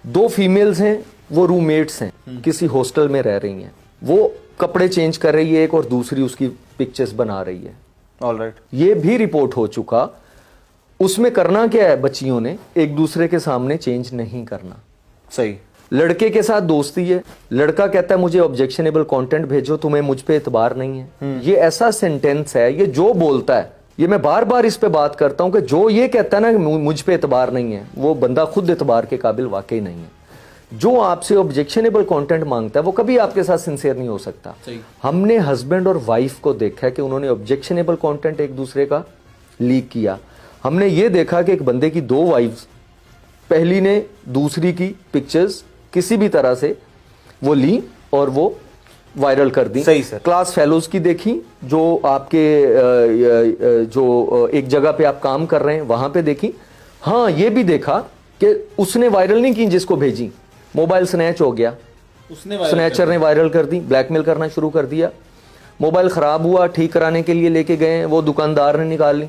दो फीमेल्स हैं, वो रूममेट्स हैं, किसी हॉस्टल में रह रही हैं, वो कपड़े चेंज कर रही है एक और दूसरी उसकी पिक्चर्स बना रही है। ऑलराइट, ये भी रिपोर्ट हो चुका। उसमें करना क्या है, बच्चियों ने एक दूसरे के सामने चेंज नहीं करना। सही। लड़के के साथ दोस्ती है, लड़का कहता है मुझे ऑब्जेक्शनेबल कंटेंट भेजो, तुम्हें मुझ पे एतबार नहीं है। ये ऐसा सेंटेंस है, ये जो बोलता है, ये मैं बार बार इस पे बात करता हूं कि जो ये कहता है ना कि मुझ पे एतबार नहीं है, वो बंदा खुद एतबार के काबिल वाकई नहीं है। जो आपसे ऑब्जेक्शनेबल कंटेंट मांगता है वो कभी आपके साथ सिंसियर नहीं हो सकता। हमने हस्बैंड और वाइफ को देखा है कि उन्होंने ऑब्जेक्शनेबल कंटेंट एक दूसरे का लीक किया। हमने ये देखा कि एक बंदे की दो वाइफ्स, पहली ने दूसरी की पिक्चर्स किसी भी तरह से वो ली और वो वायरल कर दी। सही सर। क्लास फेलोज की देखी, जो आपके जो एक जगह पे आप काम कर रहे हैं वहां पे देखी। हाँ, ये भी देखा कि उसने वायरल नहीं की जिसको भेजी, मोबाइल स्नैच हो गया, स्नैचर ने वायरल कर दी, ब्लैकमेल करना शुरू कर दिया। मोबाइल खराब हुआ, ठीक कराने के लिए लेके गए, वो दुकानदार ने निकाल ली,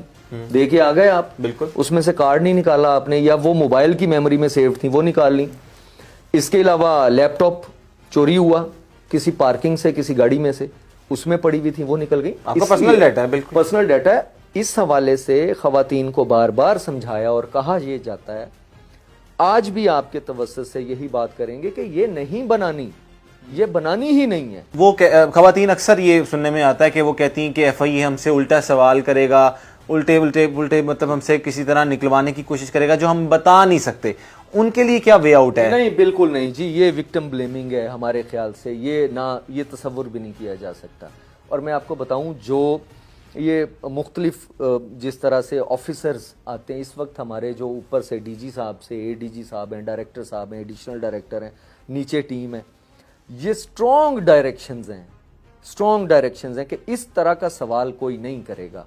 देके आ गए आप। बिल्कुल। उसमें से कार्ड नहीं निकाला आपने, या वो मोबाइल की मेमोरी में सेव थी वो निकाल ली। इसके अलावा लैपटॉप चोरी हुआ किसी पार्किंग से, किसी गाड़ी में से, उसमें पड़ी हुई थी, वो निकल गई। आपका पर्सनल डाटा है। बिल्कुल पर्सनल डाटा है। इस हवाले से खवातीन को बार बार समझाया और कहा ये जाता है, आज भी आपके तवज्जुह से यही बात करेंगे कि ये नहीं बनानी, ये बनानी ही नहीं है। वो खवातीन अक्सर ये सुनने में आता है कि वो कहती हैं कि एफआईए हमसे उल्टा सवाल करेगा, उल्टे उल्टे उल्टे मतलब हमसे किसी तरह निकलवाने की कोशिश करेगा जो हम बता नहीं सकते। उनके लिए क्या वे आउट है? नहीं, बिल्कुल नहीं जी, ये विक्टिम ब्लेमिंग है हमारे ख्याल से। ये तसव्वुर भी नहीं किया जा सकता। और मैं आपको बताऊं, जो ये मुख्तलिफ जिस तरह से ऑफिसर्स आते हैं इस वक्त हमारे, जो ऊपर से डीजी साहब से एडीजी साहब हैं, डायरेक्टर साहब हैं, एडिशनल डायरेक्टर हैं, नीचे टीम है, ये स्ट्रॉन्ग डायरेक्शंस हैं कि इस तरह का सवाल कोई नहीं करेगा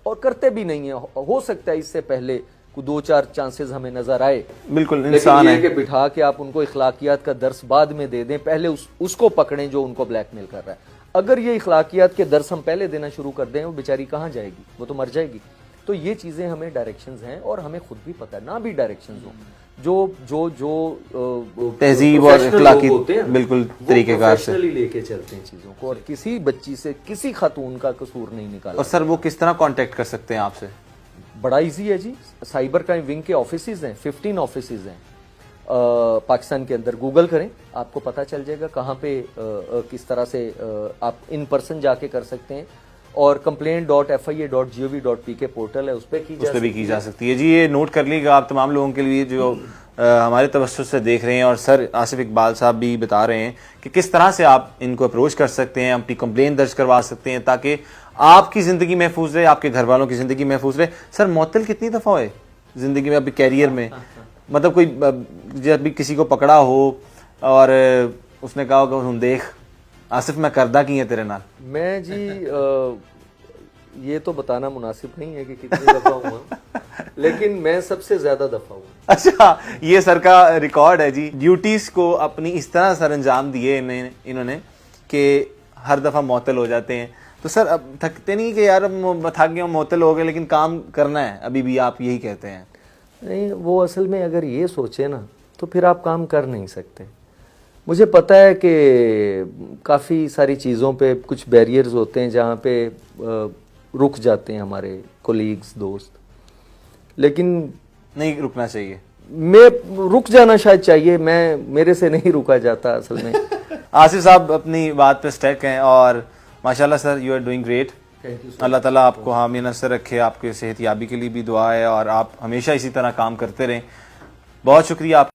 और करते भी नहीं है। हो सकता है इससे पहले को दो चार चांसेस हमें नजर आए, बिल्कुल इंसान है कि बिठा के आप उनको इखलाकियात का दर्स बाद में दे दें, पहले उसको पकड़ें जो उनको ब्लैकमेल कर रहा है। अगर ये इखलाकियात के दर्स हम पहले देना शुरू कर दें, वो बेचारी कहाँ जाएगी, वो तो मर जाएगी। तो ये चीजें हमें डायरेक्शंस हैं और हमें खुद भी पता है, ना भी डायरेक्शंस हो, जो तहजीब और इखलाकी बिल्कुल तरीकेकार से लेके चलते हैं चीजों को, और किसी बच्ची से, किसी खातून का कसूर नहीं निकाला। और सर वो किस तरह कांटेक्ट कर सकते हैं आपसे? बड़ा इजी है जी, साइबर क्राइम विंग के ऑफिसेज हैं, 15 ऑफिसेज हैं पाकिस्तान के अंदर। गूगल करें, आपको पता चल जाएगा कहाँ पे किस तरह से आप इन पर्सन जाके कर सकते हैं। और complaint.fia.gov.pk पोर्टल है, उस पर की जा सकती है जी। ये नोट कर लीजिएगा आप तमाम लोगों के लिए जो हमारे तवज्जुह से देख रहे हैं। और सर आसिफ इकबाल साहब भी बता रहे हैं कि किस तरह से आप इनको अप्रोच कर सकते हैं, अपनी कंप्लेंट दर्ज करवा सकते हैं ताकि आपकी ज़िंदगी महफूज रहे, आपके घर वालों की ज़िंदगी महफूज रहे। सर मुअत्तल कितनी दफ़ा हुए ज़िंदगी में, अभी कैरियर में, मतलब कोई जब भी किसी को पकड़ा हो और उसने कहा कि तुम देख आसिफ मैं करदा की है तेरे नाल? मैं जी ये तो बताना मुनासिब नहीं है कि कितनी दफ़ा हुआ, लेकिन मैं सबसे ज़्यादा दफ़ा हूँ। अच्छा, ये सर का रिकॉर्ड है जी। ड्यूटीज़ को अपनी इस तरह सर अंजाम दिए इन्होंने कि हर दफ़ा मुअत्तल हो जाते हैं। तो सर अब थकते नहीं कि यार थक गए, मुअत्तल हो गए, लेकिन काम करना है अभी भी, आप यही कहते हैं? नहीं, वो असल में अगर ये सोचे ना तो फिर आप काम कर नहीं सकते। मुझे पता है कि काफ़ी सारी चीज़ों पे कुछ बैरियर्स होते हैं जहाँ पे रुक जाते हैं हमारे कोलीग्स, दोस्त, लेकिन नहीं रुकना चाहिए। मैं रुक जाना शायद चाहिए, मेरे से नहीं रुका जाता असल में। आसिफ साहब अपनी बात पे स्टक हैं और माशाल्लाह sir you are doing great. अल्लाह ताला आपको हामी नसर रखे, आपके सेहत याबी के लिए भी दुआ है और आप हमेशा इसी तरह काम करते रहें। बहुत शुक्रिया आप